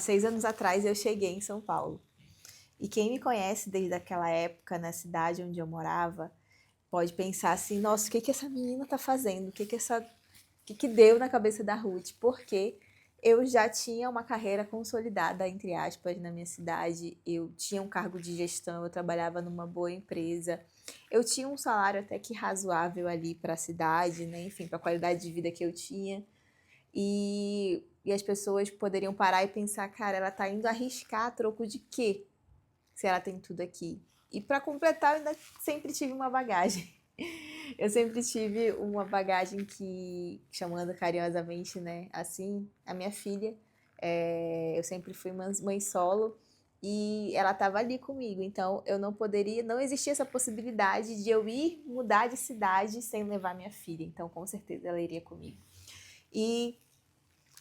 6 anos atrás eu cheguei em São Paulo. E quem me conhece desde aquela época, na cidade onde eu morava, pode pensar assim, nossa, o que que essa menina tá fazendo? O que que deu na cabeça da Ruth? Porque eu já tinha uma carreira consolidada, entre aspas, na minha cidade. Eu tinha um cargo de gestão, eu trabalhava numa boa empresa. Eu tinha um salário até que razoável ali para a cidade, né? Enfim, para a qualidade de vida que eu tinha. E as pessoas poderiam parar e pensar, cara, ela tá indo arriscar a troco de quê? Se ela tem tudo aqui. E para completar, eu ainda sempre tive uma bagagem. Eu sempre tive uma bagagem que, chamando carinhosamente, né, assim, a minha filha, eu sempre fui mãe solo e ela estava ali comigo, então eu não poderia, não existia essa possibilidade de eu ir mudar de cidade sem levar minha filha, então com certeza ela iria comigo. E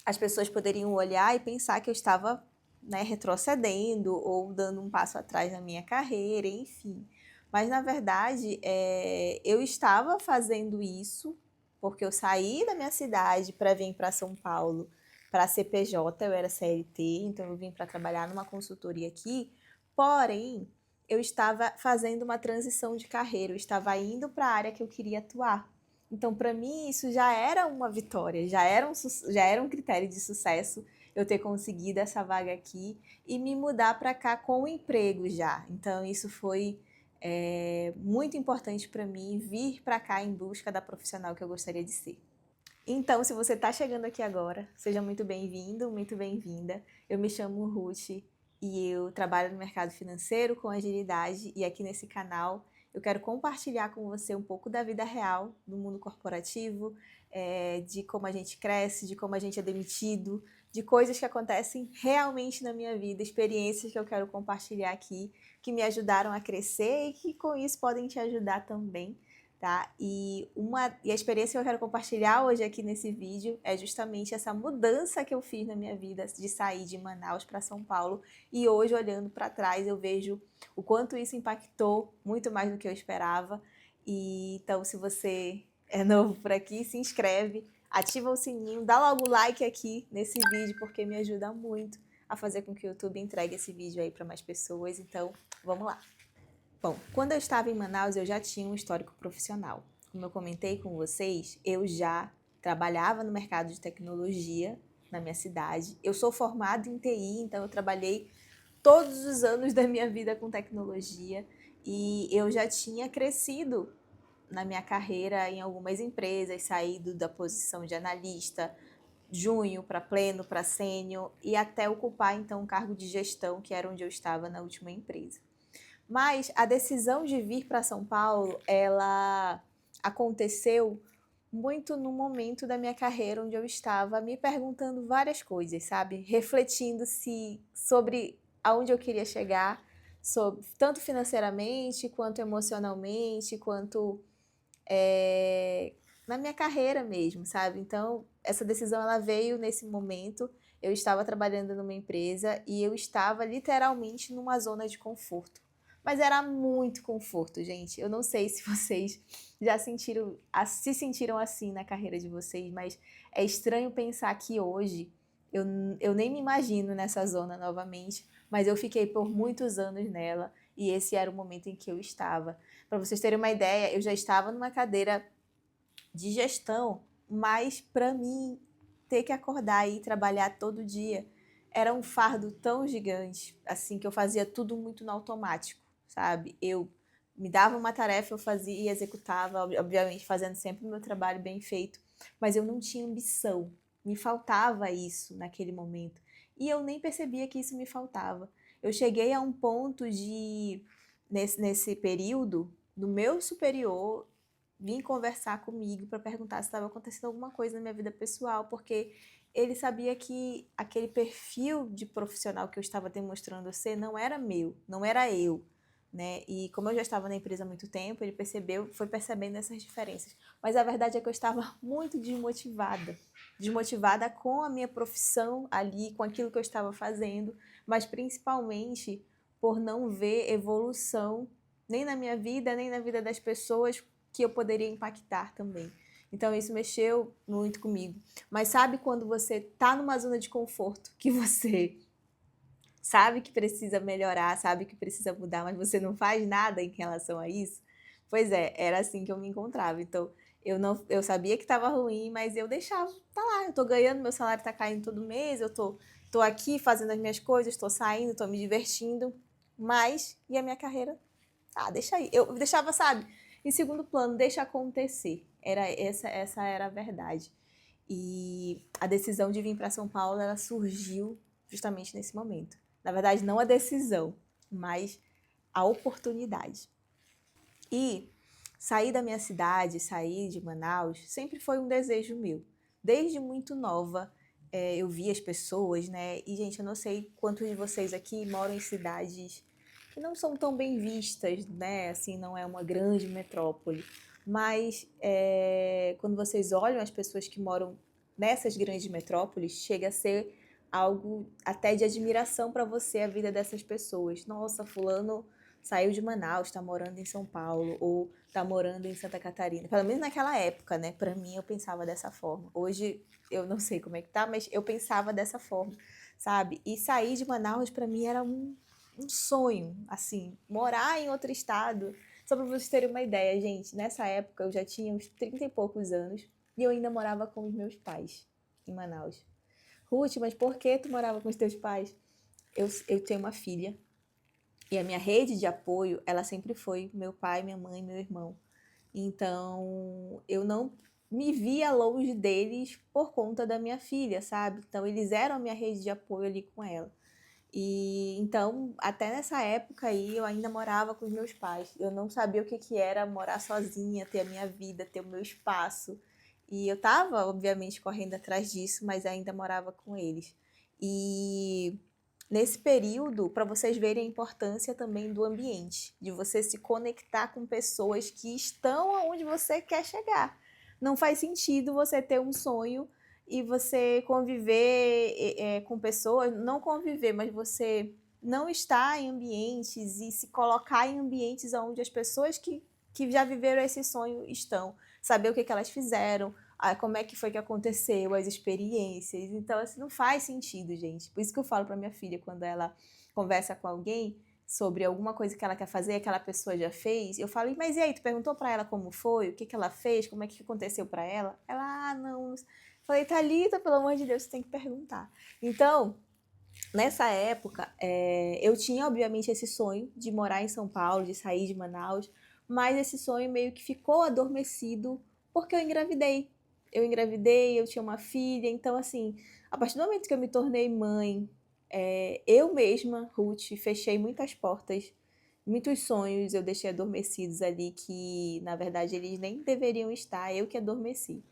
as pessoas poderiam olhar e pensar que eu estava, né, retrocedendo ou dando um passo atrás na minha carreira, enfim. Mas, na verdade, eu estava fazendo isso porque eu saí da minha cidade para vir para São Paulo para CPJ, eu era CLT, então eu vim para trabalhar numa consultoria aqui, porém, eu estava fazendo uma transição de carreira, eu estava indo para a área que eu queria atuar. Então, para mim, isso já era uma vitória, já era um critério de sucesso eu ter conseguido essa vaga aqui e me mudar para cá com o emprego já. Então, isso foi muito importante para mim vir para cá em busca da profissional que eu gostaria de ser. Então, se você está chegando aqui agora, seja muito bem-vindo, muito bem-vinda. Eu me chamo Ruth e eu trabalho no mercado financeiro com agilidade e aqui nesse canal eu quero compartilhar com você um pouco da vida real do mundo corporativo, de como a gente cresce, de como a gente é demitido, de coisas que acontecem realmente na minha vida, experiências que eu quero compartilhar aqui, que me ajudaram a crescer e que com isso podem te ajudar também. Tá? E a experiência que eu quero compartilhar hoje aqui nesse vídeo é justamente essa mudança que eu fiz na minha vida de sair de Manaus para São Paulo e hoje olhando para trás eu vejo o quanto isso impactou muito mais do que eu esperava. E então se você é novo por aqui, se inscreve, ativa o sininho, dá logo o like aqui nesse vídeo porque me ajuda muito a fazer com que o YouTube entregue esse vídeo aí para mais pessoas. Então, vamos lá. Bom, quando eu estava em Manaus, eu já tinha um histórico profissional. Como eu comentei com vocês, eu já trabalhava no mercado de tecnologia na minha cidade. Eu sou formada em TI, então eu trabalhei todos os anos da minha vida com tecnologia e eu já tinha crescido na minha carreira em algumas empresas, saído da posição de analista, júnior para pleno, para sênior e até ocupar então um cargo de gestão, que era onde eu estava na última empresa. Mas a decisão de vir para São Paulo, ela aconteceu muito no momento da minha carreira onde eu estava me perguntando várias coisas, sabe? Refletindo sobre aonde eu queria chegar, tanto financeiramente, quanto emocionalmente, quanto na minha carreira mesmo, sabe? Então, essa decisão ela veio nesse momento. Eu estava trabalhando numa empresa e eu estava literalmente numa zona de conforto. Mas era muito conforto, gente. Eu não sei se vocês já se sentiram assim na carreira de vocês, mas é estranho pensar que hoje eu, eu nem me imagino nessa zona novamente, mas eu fiquei por muitos anos nela e esse era o momento em que eu estava. Para vocês terem uma ideia, eu já estava numa cadeira de gestão, mas para mim ter que acordar e ir trabalhar todo dia era um fardo tão gigante, assim, que eu fazia tudo muito no automático, sabe? Eu me dava uma tarefa, eu fazia e executava, obviamente fazendo sempre o meu trabalho bem feito, mas eu não tinha ambição. Me faltava isso naquele momento. E eu nem percebia que isso me faltava. Eu cheguei a um ponto nesse período, do meu superior vir conversar comigo para perguntar se estava acontecendo alguma coisa na minha vida pessoal, porque ele sabia que aquele perfil de profissional que eu estava demonstrando ser não era meu, não era eu, né? E como eu já estava na empresa há muito tempo, ele foi percebendo essas diferenças. Mas a verdade é que eu estava muito desmotivada com a minha profissão ali, com aquilo que eu estava fazendo, mas principalmente por não ver evolução nem na minha vida, nem na vida das pessoas que eu poderia impactar também. Então isso mexeu muito comigo. Mas sabe quando você tá numa zona de conforto, que você sabe que precisa melhorar, sabe que precisa mudar, mas você não faz nada em relação a isso? Pois é, era assim que eu me encontrava. Então, eu sabia que estava ruim, mas eu deixava, tá lá, eu tô ganhando, meu salário tá caindo todo mês, tô aqui fazendo as minhas coisas, tô saindo, tô me divertindo, mas e a minha carreira? Ah, deixa aí. Eu deixava, sabe, em segundo plano, deixa acontecer. Essa era a verdade. E a decisão de vir para São Paulo, ela surgiu justamente nesse momento. Na verdade, não a decisão, mas a oportunidade. E sair da minha cidade, sair de Manaus, sempre foi um desejo meu. Desde muito nova, eu via as pessoas, né? E, gente, eu não sei quantos de vocês aqui moram em cidades que não são tão bem vistas, né? Assim, não é uma grande metrópole. Mas quando vocês olham as pessoas que moram nessas grandes metrópoles, chega a ser algo até de admiração para você a vida dessas pessoas. Nossa, fulano saiu de Manaus, está morando em São Paulo ou está morando em Santa Catarina. Pelo menos naquela época, né? Para mim eu pensava dessa forma. Hoje eu não sei como é que tá, mas eu pensava dessa forma, sabe? E sair de Manaus para mim era um sonho, assim, morar em outro estado. Só para vocês terem uma ideia, gente, nessa época eu já tinha uns 30 e poucos anos e eu ainda morava com os meus pais em Manaus. Ruth, mas por que tu morava com os teus pais? Eu tenho uma filha e a minha rede de apoio, ela sempre foi meu pai, minha mãe, meu irmão. Então, eu não me via longe deles por conta da minha filha, sabe? Então, eles eram a minha rede de apoio ali com ela. E então, até nessa época aí, eu ainda morava com os meus pais. Eu não sabia o que que era morar sozinha, ter a minha vida, ter o meu espaço. E eu tava, obviamente, correndo atrás disso, mas ainda morava com eles. E nesse período, para vocês verem a importância também do ambiente, de você se conectar com pessoas que estão aonde você quer chegar. Não faz sentido você ter um sonho e você conviver com pessoas, não conviver, mas você não estar em ambientes e se colocar em ambientes onde as pessoas que já viveram esse sonho estão, saber o que, que elas fizeram, como é que foi que aconteceu, as experiências. Então, assim, não faz sentido, gente. Por isso que eu falo para minha filha, quando ela conversa com alguém sobre alguma coisa que ela quer fazer, aquela pessoa já fez, eu falo, mas e aí, tu perguntou para ela como foi, o que, que ela fez, como é que aconteceu para ela? Ela, não. Falei, Thalita, pelo amor de Deus, você tem que perguntar. Então, nessa época, eu tinha, obviamente, esse sonho de morar em São Paulo, de sair de Manaus, mas esse sonho meio que ficou adormecido porque eu engravidei. Eu engravidei, eu tinha uma filha, então, assim, a partir do momento que eu me tornei mãe, eu mesma, Ruth, fechei muitas portas, muitos sonhos eu deixei adormecidos ali que, na verdade, eles nem deveriam estar, eu que adormeci.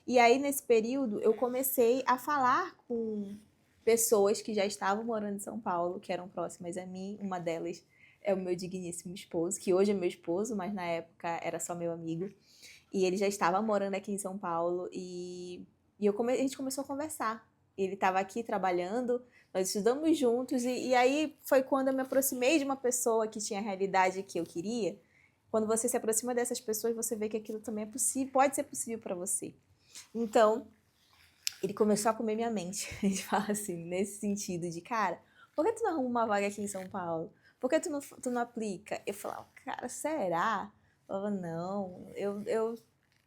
E aí, nesse período, eu comecei a falar com pessoas que já estavam morando em São Paulo, que eram próximas a mim. Uma delas é o meu digníssimo esposo, que hoje é meu esposo, mas na época era só meu amigo. E ele já estava morando aqui em São Paulo a gente começou a conversar. Ele estava aqui trabalhando, nós estudamos juntos e aí foi quando eu me aproximei de uma pessoa que tinha a realidade que eu queria. Quando você se aproxima dessas pessoas, você vê que aquilo também é possível, pode ser possível para você. Então, ele começou a comer minha mente. A gente fala assim, nesse sentido de, cara, por que tu não arruma uma vaga aqui em São Paulo? Por que tu não aplica? Eu falava, cara, será? Eu falava, não, eu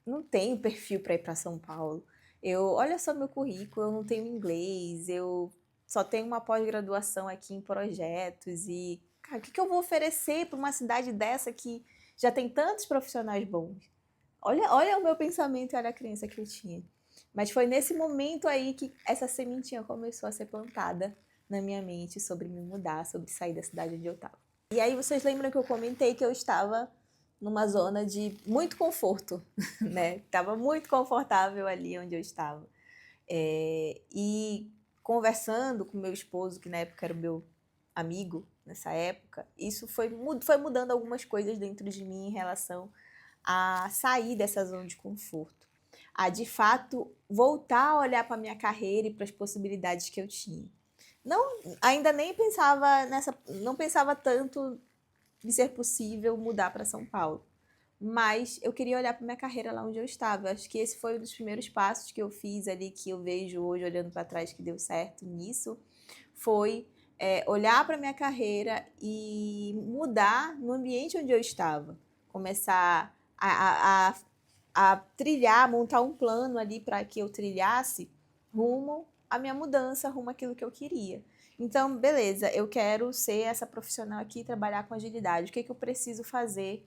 não tenho perfil para ir para São Paulo. Olha só meu currículo, eu não tenho inglês, eu só tenho uma pós-graduação aqui em projetos e, cara, o que eu vou oferecer para uma cidade dessa que já tem tantos profissionais bons? Olha o meu pensamento e olha a crença que eu tinha. Mas foi nesse momento aí que essa sementinha começou a ser plantada na minha mente sobre me mudar, sobre sair da cidade onde eu estava. E aí vocês lembram que eu comentei que eu estava numa zona de muito conforto, né? Estava muito confortável ali onde eu estava. E conversando com meu esposo, que na época era o meu amigo, nessa época, isso foi mudando algumas coisas dentro de mim em relação a sair dessa zona de conforto, a de fato voltar a olhar para a minha carreira e para as possibilidades que eu tinha. Não, ainda nem pensava não pensava tanto de ser possível mudar para São Paulo, mas eu queria olhar para minha carreira lá onde eu estava. Acho que esse foi um dos primeiros passos que eu fiz ali, que eu vejo hoje olhando para trás que deu certo nisso, foi olhar para minha carreira e mudar no ambiente onde eu estava. Começar a trilhar, montar um plano ali para que eu trilhasse rumo à minha mudança, rumo àquilo que eu queria. Então, beleza, eu quero ser essa profissional aqui, trabalhar com agilidade. O que eu preciso fazer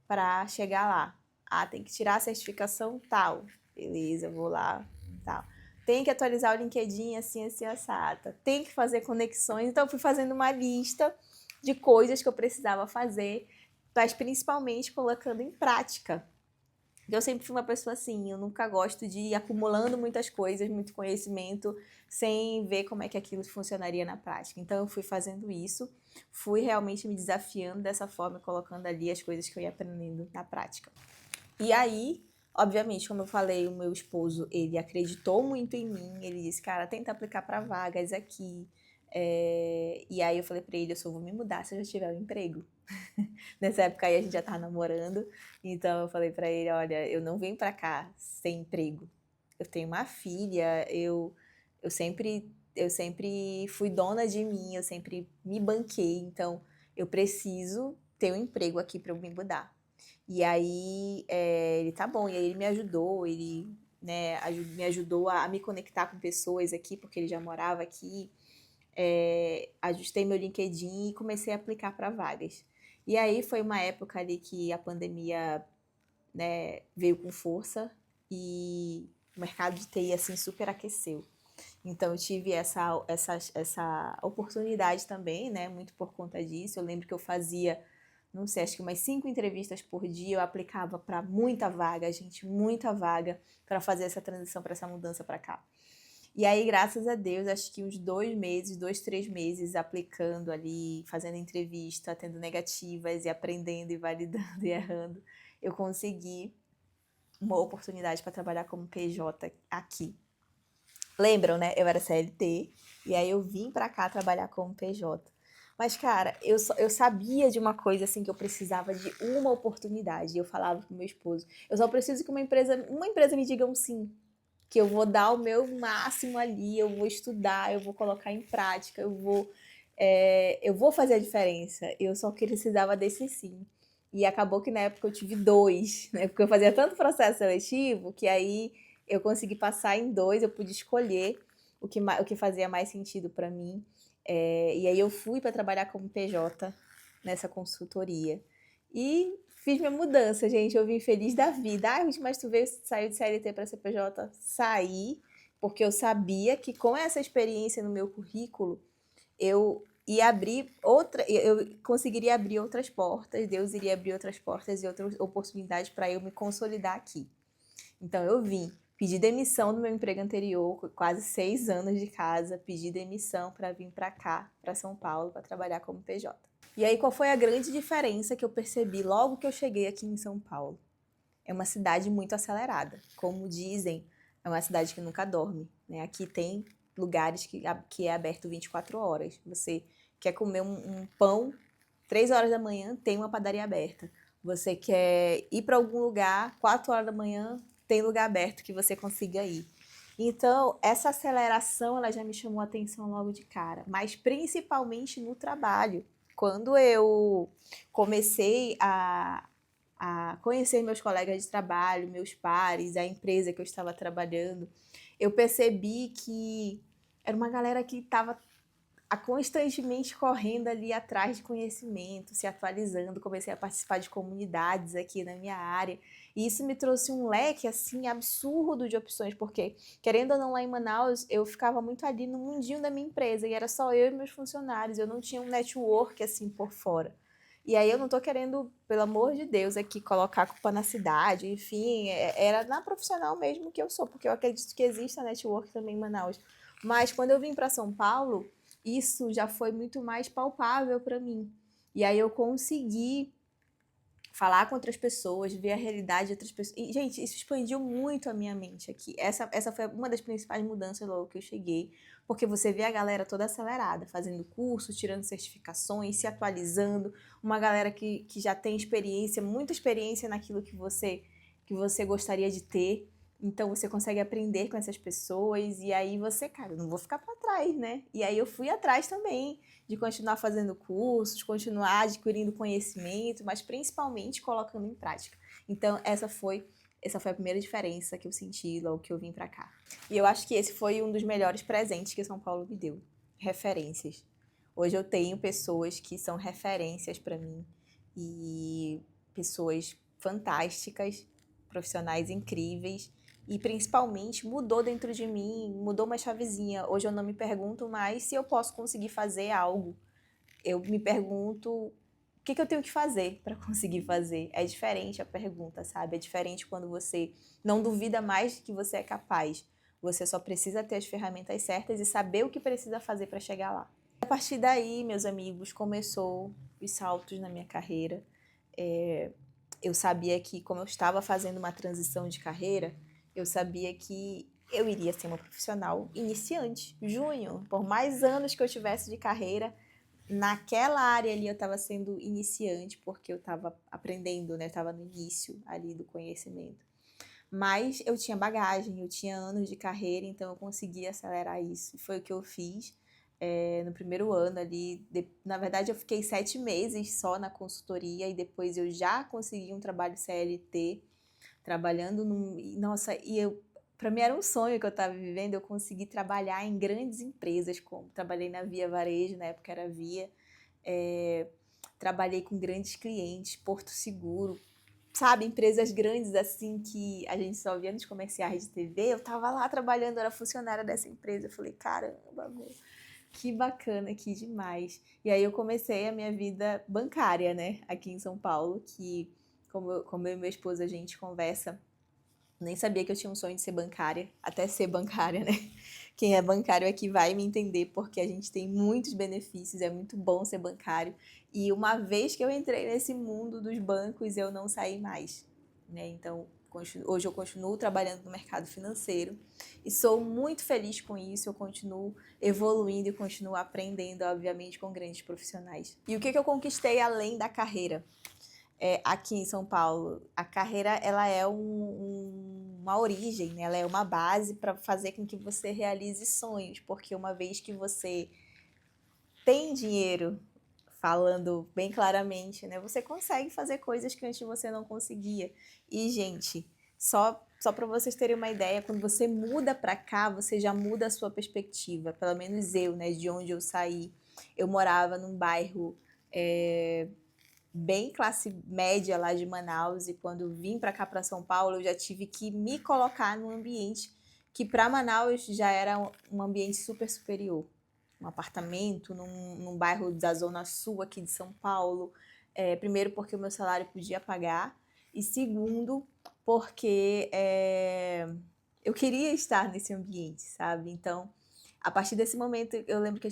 para chegar lá? Ah, tem que tirar a certificação tal. Beleza, eu vou lá, tal. Tem que atualizar o LinkedIn assim, assim, assado. Tem que fazer conexões. Então, eu fui fazendo uma lista de coisas que eu precisava fazer, mas principalmente colocando em prática. Eu sempre fui uma pessoa assim, eu nunca gosto de ir acumulando muitas coisas, muito conhecimento, sem ver como é que aquilo funcionaria na prática. Então, eu fui fazendo isso, fui realmente me desafiando dessa forma, colocando ali as coisas que eu ia aprendendo na prática. E aí, obviamente, como eu falei, o meu esposo, ele acreditou muito em mim, ele disse, cara, tenta aplicar para vagas aqui. E aí eu falei para ele, eu só vou me mudar se eu já tiver um emprego. Nessa época aí a gente já tava namorando, então eu falei para ele, olha, eu não venho para cá sem emprego. Eu tenho uma filha, eu sempre fui dona de mim, eu sempre me banquei, então eu preciso ter um emprego aqui para eu me mudar. E aí ele tá bom, e aí ele me ajudou, ele né, me ajudou a me conectar com pessoas aqui, porque ele já morava aqui. Ajustei meu LinkedIn e comecei a aplicar para vagas. E aí foi uma época ali que a pandemia, né, veio com força e o mercado de TI assim super aqueceu. Então eu tive essa oportunidade também, né, muito por conta disso. Eu lembro que eu fazia, não sei, acho que umas 5 entrevistas por dia, eu aplicava para muita vaga, gente, muita vaga para fazer essa transição, para essa mudança para cá. E aí, graças a Deus, acho que uns 2 meses, 2, 3 meses aplicando ali, fazendo entrevista, tendo negativas e aprendendo e validando e errando, eu consegui uma oportunidade para trabalhar como PJ aqui. Lembram, né? Eu era CLT e aí eu vim para cá trabalhar como PJ. Mas, cara, eu sabia de uma coisa assim que eu precisava de uma oportunidade. E eu falava pro meu esposo, eu só preciso que uma empresa me diga um sim, que eu vou dar o meu máximo ali, eu vou estudar, eu vou colocar em prática, eu vou fazer a diferença. Eu só precisava desse sim. E acabou que na época eu tive 2, né? Porque eu fazia tanto processo seletivo que aí eu consegui passar em 2, eu pude escolher o que fazia mais sentido para mim. E aí eu fui para trabalhar como PJ nessa consultoria. E fiz minha mudança, gente. Eu vim feliz da vida. Ai, mas tu saiu de CLT para CPJ? Saí, porque eu sabia que com essa experiência no meu currículo, eu ia abrir eu conseguiria abrir outras portas, Deus iria abrir outras portas e outras oportunidades para eu me consolidar aqui. Então eu vim, pedi demissão do meu emprego anterior, quase 6 anos de casa, pedi demissão para vir para cá, para São Paulo, para trabalhar como PJ. E aí, qual foi a grande diferença que eu percebi logo que eu cheguei aqui em São Paulo? É uma cidade muito acelerada. Como dizem, é uma cidade que nunca dorme, né? Aqui tem lugares que é aberto 24 horas. Você quer comer um pão, 3 horas da manhã, tem uma padaria aberta. Você quer ir para algum lugar, 4 horas da manhã, tem lugar aberto que você consiga ir. Então, essa aceleração, ela já me chamou a atenção logo de cara, mas principalmente no trabalho. Quando eu comecei a conhecer meus colegas de trabalho, meus pares, a empresa que eu estava trabalhando, eu percebi que era uma galera que estava constantemente correndo ali atrás de conhecimento, se atualizando. Comecei a participar de comunidades aqui na minha área. E isso me trouxe um leque, assim, absurdo de opções, porque, querendo ou não, lá em Manaus, eu ficava muito ali no mundinho da minha empresa, e era só eu e meus funcionários, eu não tinha um network, assim, por fora. E aí eu não tô querendo, pelo amor de Deus, aqui colocar a culpa na cidade, enfim, era na profissional mesmo que eu sou, porque eu acredito que existe a network também em Manaus. Mas quando eu vim para São Paulo, isso já foi muito mais palpável para mim. E aí eu consegui falar com outras pessoas, ver a realidade de outras pessoas. E, gente, isso expandiu muito a minha mente aqui. Essa foi uma das principais mudanças logo que eu cheguei, porque você vê a galera toda acelerada, fazendo curso, tirando certificações, se atualizando, uma galera que já tem experiência, muita experiência naquilo que você gostaria de ter. Então você consegue aprender com essas pessoas e aí você, cara, eu não vou ficar para trás, né? E aí eu fui atrás também de continuar fazendo cursos, continuar adquirindo conhecimento, mas principalmente colocando em prática. Então essa foi a primeira diferença que eu senti logo que eu vim para cá. E eu acho que esse foi um dos melhores presentes que São Paulo me deu. Referências. Hoje eu tenho pessoas que são referências para mim e pessoas fantásticas, profissionais incríveis e principalmente mudou dentro de mim, mudou uma chavezinha. Hoje eu não me pergunto mais se eu posso conseguir fazer algo. Eu me pergunto o que eu tenho que fazer para conseguir fazer. É diferente a pergunta, sabe? É diferente quando você não duvida mais de que você é capaz. Você só precisa ter as ferramentas certas e saber o que precisa fazer para chegar lá. A partir daí, meus amigos, começou os saltos na minha carreira. Eu sabia que, como eu estava fazendo uma transição de carreira, eu sabia que eu iria ser uma profissional iniciante, júnior. Por mais anos que eu tivesse de carreira, naquela área ali eu estava sendo iniciante, porque eu estava aprendendo, né? Eu estava no início ali do conhecimento. Mas eu tinha bagagem, eu tinha anos de carreira, então eu conseguia acelerar isso. Foi o que eu fiz no primeiro ano ali. Na verdade, eu fiquei 7 meses só na consultoria e depois eu já consegui um trabalho CLT, trabalhando num... Nossa, para mim era um sonho que eu estava vivendo, eu consegui trabalhar em grandes empresas, como trabalhei na Via Varejo, na época era Via, trabalhei com grandes clientes, Porto Seguro, sabe, empresas grandes assim que a gente só via nos comerciais de TV, eu tava lá trabalhando, era funcionária dessa empresa, eu falei, caramba, amor, que bacana, que demais. E aí eu comecei a minha vida bancária, né, aqui em São Paulo, que como eu e meu esposo a gente conversa, nem sabia que eu tinha um sonho de ser bancária, até ser bancária, né? Quem é bancário aqui vai me entender, porque a gente tem muitos benefícios, é muito bom ser bancário. E uma vez que eu entrei nesse mundo dos bancos, eu não saí mais, né? Então, hoje eu continuo trabalhando no mercado financeiro e sou muito feliz com isso, eu continuo evoluindo e continuo aprendendo, obviamente, com grandes profissionais. E o que eu conquistei além da carreira? Aqui em São Paulo, a carreira ela é uma origem, né? Ela é uma base para fazer com que você realize sonhos, porque uma vez que você tem dinheiro, falando bem claramente, né? Você consegue fazer coisas que antes você não conseguia. E, gente, só para vocês terem uma ideia, quando você muda para cá, você já muda a sua perspectiva. Pelo menos eu, né? De onde eu saí, eu morava num bairro bem classe média lá de Manaus e quando vim para cá para São Paulo eu já tive que me colocar num ambiente que para Manaus já era um ambiente super superior, um apartamento num bairro da Zona Sul aqui de São Paulo, primeiro porque o meu salário podia pagar e segundo porque eu queria estar nesse ambiente, sabe? Então a partir desse momento, eu lembro que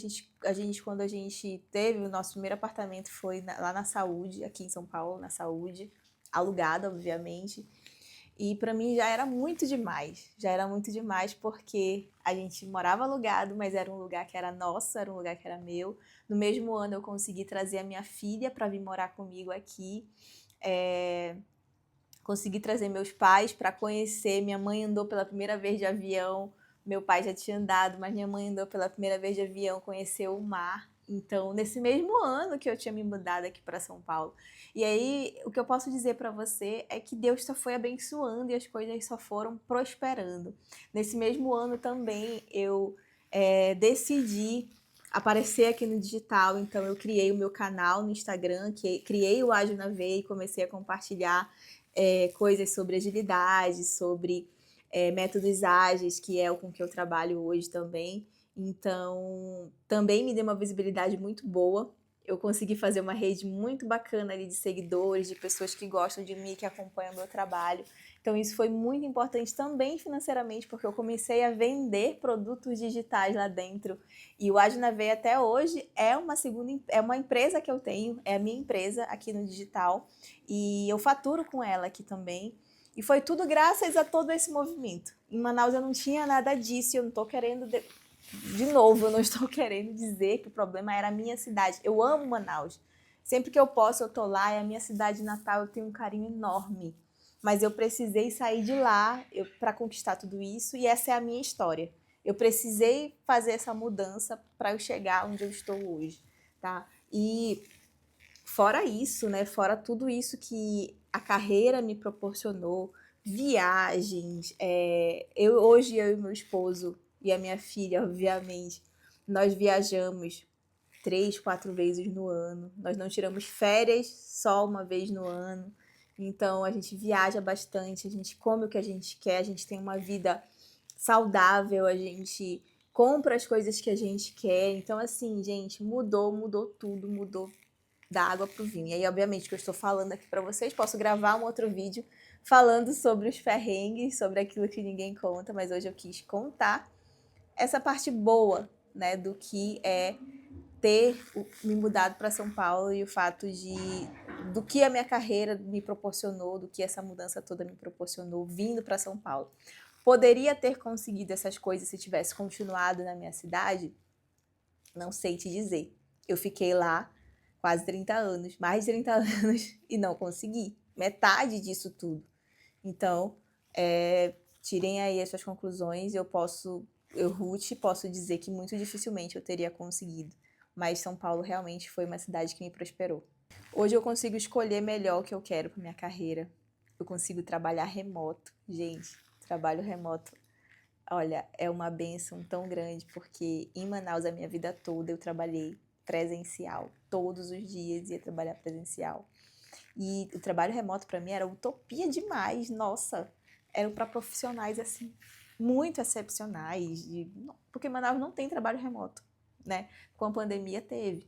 quando a gente teve o nosso primeiro apartamento, foi lá na Saúde, aqui em São Paulo, na Saúde, alugado, obviamente. E para mim já era muito demais, porque a gente morava alugado, mas era um lugar que era nosso, era um lugar que era meu. No mesmo ano, eu consegui trazer a minha filha para vir morar comigo aqui. Consegui trazer meus pais para conhecer. Minha mãe andou pela primeira vez de avião. Meu pai já tinha andado, mas minha mãe andou pela primeira vez de avião, conheceu o mar. Então, nesse mesmo ano que eu tinha me mudado aqui para São Paulo. E aí, o que eu posso dizer para você é que Deus só foi abençoando e as coisas só foram prosperando. Nesse mesmo ano também eu decidi aparecer aqui no digital, então eu criei o meu canal no Instagram, criei o Ágil na Veia e comecei a compartilhar coisas sobre agilidade, sobre métodos ágeis, que é o com que eu trabalho hoje também. Então, também me deu uma visibilidade muito boa. Eu consegui fazer uma rede muito bacana ali de seguidores, de pessoas que gostam de mim, que acompanham o meu trabalho. Então, isso foi muito importante também financeiramente, porque eu comecei a vender produtos digitais lá dentro. E o Ágil na Veia até hoje é uma empresa que eu tenho, é a minha empresa aqui no digital. E eu faturo com ela aqui também. E foi tudo graças a todo esse movimento. Em Manaus eu não tinha nada disso, eu não estou querendo... De novo, eu não estou querendo dizer que o problema era a minha cidade. Eu amo Manaus. Sempre que eu posso, eu tô lá, é a minha cidade natal, eu tenho um carinho enorme. mas eu precisei sair de lá para conquistar tudo isso, e essa é a minha história. Eu precisei fazer essa mudança para eu chegar onde eu estou hoje, tá? E fora isso, né? Fora tudo isso que a carreira me proporcionou, viagens, hoje eu e meu esposo e a minha filha, obviamente, nós viajamos 3, 4 vezes no ano. Nós não tiramos férias só uma vez no ano. Então a gente viaja bastante, a gente come o que a gente quer, a gente tem uma vida saudável, a gente compra as coisas que a gente quer. Então, assim, gente, mudou tudo, mudou da água pro vinho. E aí, obviamente, que eu estou falando aqui para vocês, posso gravar um outro vídeo falando sobre os perrengues, sobre aquilo que ninguém conta, mas hoje eu quis contar essa parte boa, né, do que é ter me mudado para São Paulo e o fato do que a minha carreira me proporcionou, do que essa mudança toda me proporcionou vindo para São Paulo. Poderia ter conseguido essas coisas se tivesse continuado na minha cidade? Não sei te dizer. Eu fiquei lá quase 30 anos, mais de 30 anos, e não consegui. Metade disso tudo. Então, tirem aí as suas conclusões. Ruth, posso dizer que muito dificilmente eu teria conseguido. Mas São Paulo realmente foi uma cidade que me prosperou. Hoje eu consigo escolher melhor o que eu quero para minha carreira. Eu consigo trabalhar remoto. Gente, trabalho remoto, olha, é uma bênção tão grande, porque em Manaus a minha vida toda eu trabalhei presencial. Todos os dias ia trabalhar presencial. E o trabalho remoto para mim era utopia demais. Nossa, era para profissionais assim muito excepcionais, porque Manaus não tem trabalho remoto, né? Com a pandemia teve.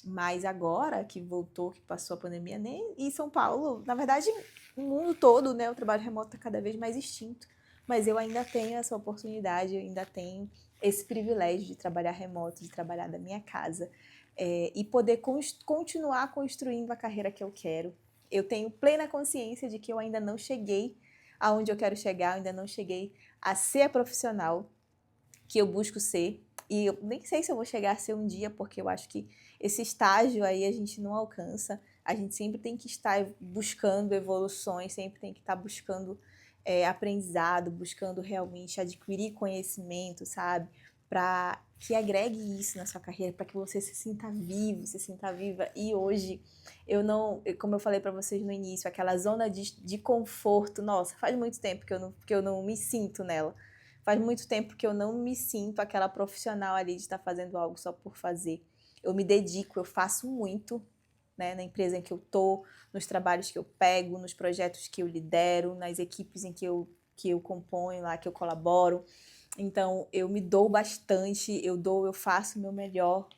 Mas agora que voltou, que passou a pandemia, nem em São Paulo, na verdade, no mundo todo, né, o trabalho remoto está cada vez mais extinto. Mas eu ainda tenho essa oportunidade, eu ainda tenho esse privilégio de trabalhar remoto, de trabalhar da minha casa, e poder continuar construindo a carreira que eu quero. Eu tenho plena consciência de que eu ainda não cheguei aonde eu quero chegar, eu ainda não cheguei a ser a profissional que eu busco ser. E eu nem sei se eu vou chegar a ser um dia, porque eu acho que esse estágio aí a gente não alcança. A gente sempre tem que estar buscando evoluções, sempre tem que estar buscando aprendizado, buscando realmente adquirir conhecimento, sabe? Para que agregue isso na sua carreira, para que você se sinta vivo, se sinta viva. E hoje, como eu falei para vocês no início, aquela zona de conforto, nossa, faz muito tempo que eu não me sinto nela. Faz muito tempo que eu não me sinto aquela profissional ali de estar fazendo algo só por fazer. Eu me dedico, eu faço muito, né, na empresa em que eu tô, nos trabalhos que eu pego, nos projetos que eu lidero, nas equipes em que eu componho lá, que eu colaboro. Então, eu me dou bastante, eu faço o meu melhor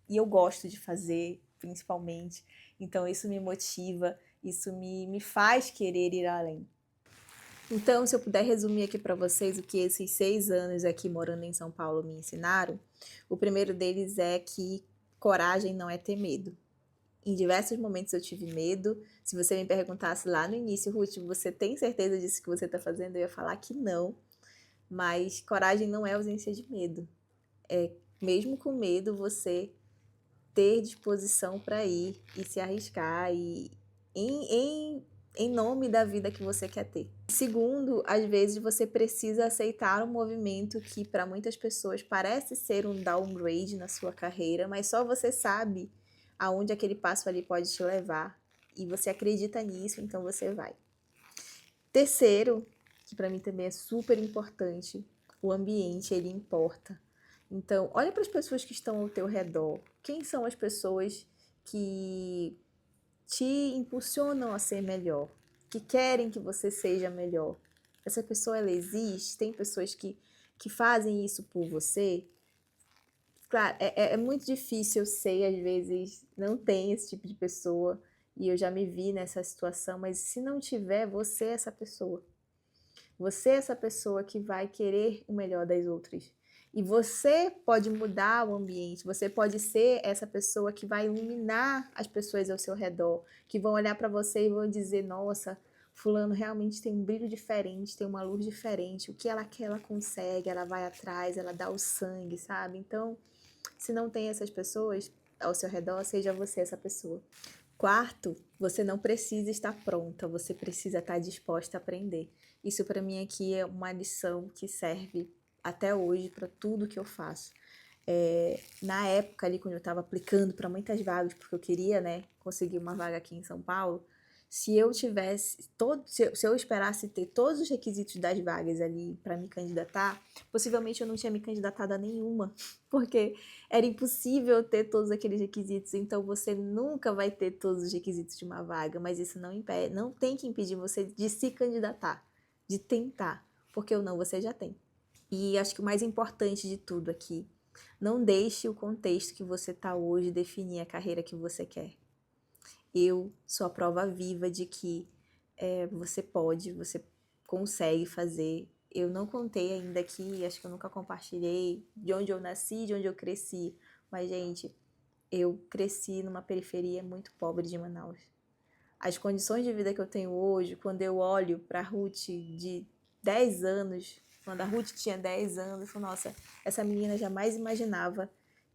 e eu gosto de fazer, principalmente. Então, isso me motiva, isso me faz querer ir além. Então, se eu puder resumir aqui para vocês o que esses 6 anos aqui morando em São Paulo me ensinaram, o primeiro deles é que coragem não é ter medo. Em diversos momentos eu tive medo. Se você me perguntasse lá no início, Ruth, você tem certeza disso que você está fazendo? Eu ia falar que não. Mas coragem não é ausência de medo. Mesmo com medo, você ter disposição para ir e se arriscar em nome da vida que você quer ter. Segundo, às vezes você precisa aceitar um movimento que para muitas pessoas parece ser um downgrade na sua carreira, mas só você sabe aonde aquele passo ali pode te levar e você acredita nisso, então você vai. Terceiro, que para mim também é super importante, o ambiente, ele importa. Então, olha para as pessoas que estão ao teu redor. Quem são as pessoas que te impulsionam a ser melhor, que querem que você seja melhor? Essa pessoa, ela existe? Tem pessoas que fazem isso por você? Claro, é muito difícil, eu sei, às vezes não tem esse tipo de pessoa, e eu já me vi nessa situação, mas se não tiver, você é essa pessoa. Você é essa pessoa que vai querer o melhor das outras. E você pode mudar o ambiente, você pode ser essa pessoa que vai iluminar as pessoas ao seu redor, que vão olhar para você e vão dizer: nossa, fulano realmente tem um brilho diferente, tem uma luz diferente, o que ela quer, ela consegue, ela vai atrás, ela dá o sangue, sabe? Então, se não tem essas pessoas ao seu redor, seja você essa pessoa. Quarto, você não precisa estar pronta, você precisa estar disposta a aprender. Isso para mim aqui é uma lição que serve até hoje para tudo que eu faço. Na época ali, quando eu estava aplicando para muitas vagas, porque eu queria, né, conseguir uma vaga aqui em São Paulo, se eu tivesse se eu esperasse ter todos os requisitos das vagas ali para me candidatar, possivelmente eu não tinha me candidatado a nenhuma, porque era impossível ter todos aqueles requisitos. Então você nunca vai ter todos os requisitos de uma vaga, mas isso não impede, não tem que impedir você de se candidatar, de tentar, porque o não você já tem. E acho que o mais importante de tudo aqui, não deixe o contexto que você está hoje definir a carreira que você quer. Eu sou a prova viva de que você pode, você consegue fazer. Eu não contei ainda aqui, acho que eu nunca compartilhei de onde eu nasci, de onde eu cresci. Mas, gente, eu cresci numa periferia muito pobre de Manaus. As condições de vida que eu tenho hoje, quando eu olho para a Ruth de 10 anos, quando a Ruth tinha 10 anos, eu falo, nossa, essa menina jamais imaginava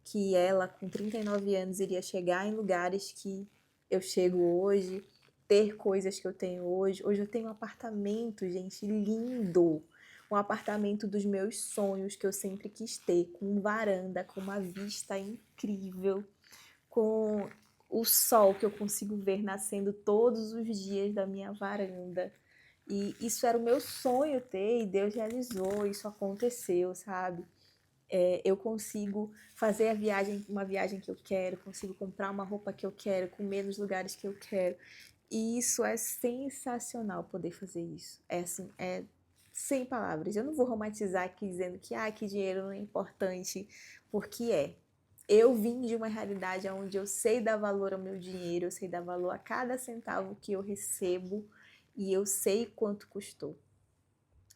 que ela, com 39 anos, iria chegar em lugares que eu chego hoje, ter coisas que eu tenho hoje. Hoje eu tenho um apartamento, gente, lindo. Um apartamento dos meus sonhos que eu sempre quis ter, com varanda, com uma vista incrível, com o sol que eu consigo ver nascendo todos os dias da minha varanda. E isso era o meu sonho ter, e Deus realizou, isso aconteceu, sabe? Eu consigo fazer uma viagem que eu quero, consigo comprar uma roupa que eu quero, comer nos lugares que eu quero. E isso é sensacional poder fazer isso. É assim, é sem palavras. Eu não vou romantizar aqui dizendo que dinheiro não é importante, porque é. Eu vim de uma realidade onde eu sei dar valor ao meu dinheiro, eu sei dar valor a cada centavo que eu recebo e eu sei quanto custou.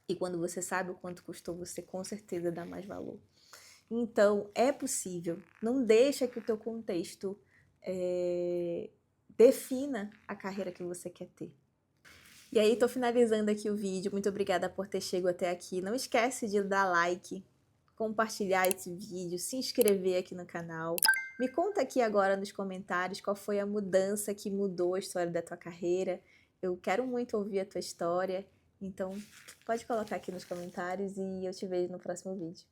E quando você sabe o quanto custou, você com certeza dá mais valor. Então, é possível. Não deixa que o teu contexto defina a carreira que você quer ter. E aí, tô finalizando aqui o vídeo. Muito obrigada por ter chegado até aqui. Não esquece de dar like, compartilhar esse vídeo, se inscrever aqui no canal. Me conta aqui agora nos comentários qual foi a mudança que mudou a história da tua carreira. Eu quero muito ouvir a tua história. Então, pode colocar aqui nos comentários e eu te vejo no próximo vídeo.